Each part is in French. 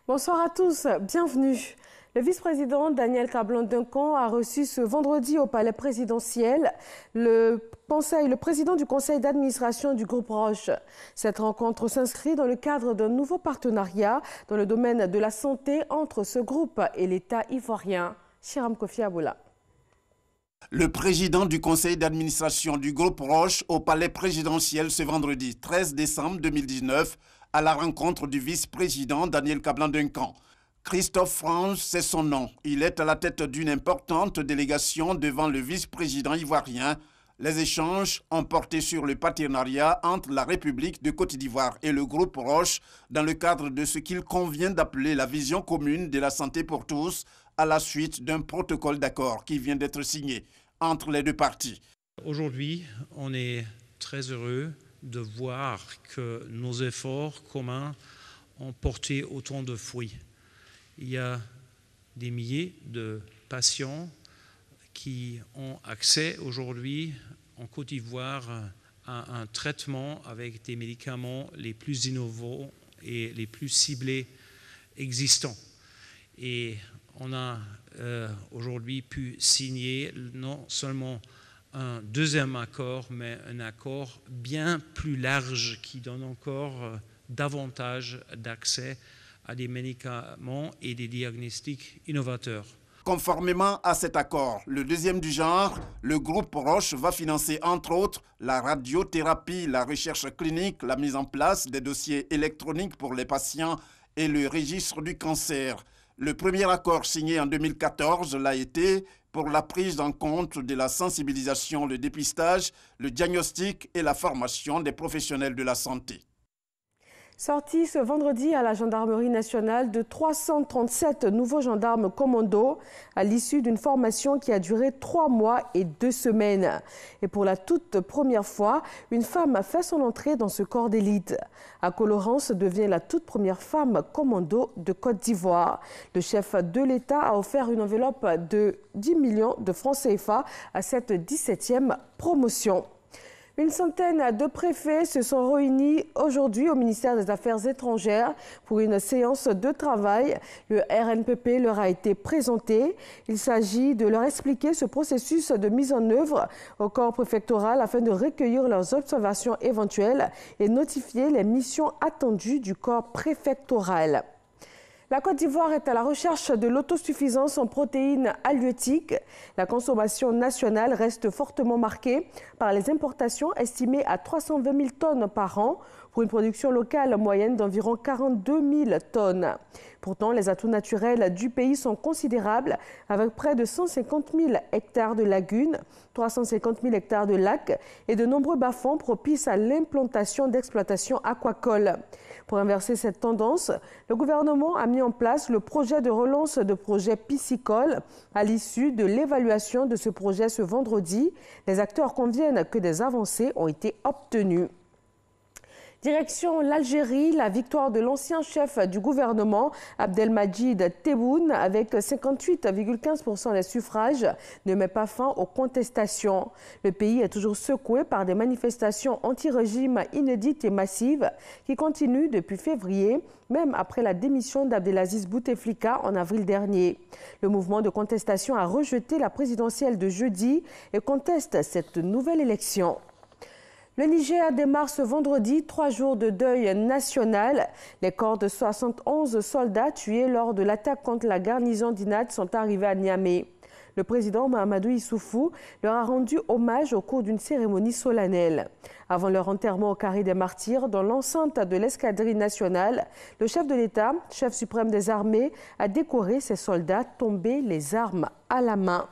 Bonsoir à tous, bienvenue. Le vice-président Daniel Kablan-Duncan a reçu ce vendredi au palais présidentiel le président du conseil d'administration du groupe Roche. Cette rencontre s'inscrit dans le cadre d'un nouveau partenariat dans le domaine de la santé entre ce groupe et l'État ivoirien. Chiram Kofi Aboula. Le président du conseil d'administration du groupe Roche au palais présidentiel ce vendredi 13 décembre 2019 à la rencontre du vice-président Daniel Kablan-Duncan. Christophe France, c'est son nom. Il est à la tête d'une importante délégation devant le vice-président ivoirien. Les échanges ont porté sur le partenariat entre la République de Côte d'Ivoire et le groupe Roche dans le cadre de ce qu'il convient d'appeler la vision commune de la santé pour tous à la suite d'un protocole d'accord qui vient d'être signé entre les deux parties. Aujourd'hui, on est très heureux de voir que nos efforts communs ont porté autant de fruits. Il y a des milliers de patients qui ont accès aujourd'hui en Côte d'Ivoire à un traitement avec des médicaments les plus innovants et les plus ciblés existants. Et on a aujourd'hui pu signer non seulement un deuxième accord, mais un accord bien plus large qui donne encore davantage d'accès à des médicaments et des diagnostics innovateurs. Conformément à cet accord, le deuxième du genre, le groupe Roche va financer entre autres la radiothérapie, la recherche clinique, la mise en place des dossiers électroniques pour les patients et le registre du cancer. Le premier accord signé en 2014 l'a été pour la prise en compte de la sensibilisation, le dépistage, le diagnostic et la formation des professionnels de la santé. Sorti ce vendredi à la gendarmerie nationale de 337 nouveaux gendarmes commandos à l'issue d'une formation qui a duré 3 mois et 2 semaines. Et pour la toute première fois, une femme a fait son entrée dans ce corps d'élite. Colorance devient la toute première femme commando de Côte d'Ivoire. Le chef de l'État a offert une enveloppe de 10 millions de francs CFA à cette 17e promotion. Une centaine de préfets se sont réunis aujourd'hui au ministère des Affaires étrangères pour une séance de travail. Le RNPP leur a été présenté. Il s'agit de leur expliquer ce processus de mise en œuvre au corps préfectoral afin de recueillir leurs observations éventuelles et notifier les missions attendues du corps préfectoral. La Côte d'Ivoire est à la recherche de l'autosuffisance en protéines halieutiques. La consommation nationale reste fortement marquée par les importations estimées à 320 000 tonnes par an pour une production locale moyenne d'environ 42 000 tonnes. Pourtant, les atouts naturels du pays sont considérables avec près de 150 000 hectares de lagunes, 350 000 hectares de lacs et de nombreux bas-fonds propices à l'implantation d'exploitations aquacoles. Pour inverser cette tendance, le gouvernement a mis en place le projet de relance de projet piscicole. À l'issue de l'évaluation de ce projet ce vendredi, les acteurs conviennent que des avancées ont été obtenues. Direction l'Algérie, la victoire de l'ancien chef du gouvernement, Abdelmadjid Tebboune, avec 58,15% des suffrages, ne met pas fin aux contestations. Le pays est toujours secoué par des manifestations anti-régime inédites et massives qui continuent depuis février, même après la démission d'Abdelaziz Bouteflika en avril dernier. Le mouvement de contestation a rejeté la présidentielle de jeudi et conteste cette nouvelle élection. Le Niger démarre ce vendredi 3 jours de deuil national. Les corps de 71 soldats tués lors de l'attaque contre la garnison d'Inad sont arrivés à Niamey. Le président Mahamadou Issoufou leur a rendu hommage au cours d'une cérémonie solennelle. Avant leur enterrement au Carré des Martyrs, dans l'enceinte de l'escadrille nationale, le chef de l'État, chef suprême des armées, a décoré ses soldats tombés les armes à la main.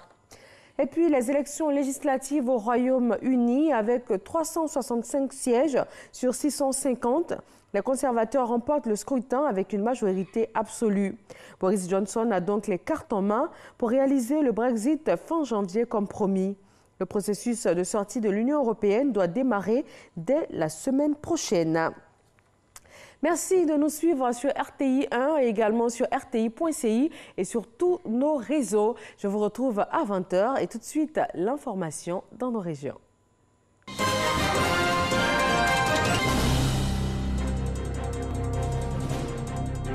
Et puis les élections législatives au Royaume-Uni avec 365 sièges sur 650. Les conservateurs remportent le scrutin avec une majorité absolue. Boris Johnson a donc les cartes en main pour réaliser le Brexit fin janvier comme promis. Le processus de sortie de l'Union européenne doit démarrer dès la semaine prochaine. Merci de nous suivre sur RTI 1 et également sur rti.ci et sur tous nos réseaux. Je vous retrouve à 20h et tout de suite l'information dans nos régions.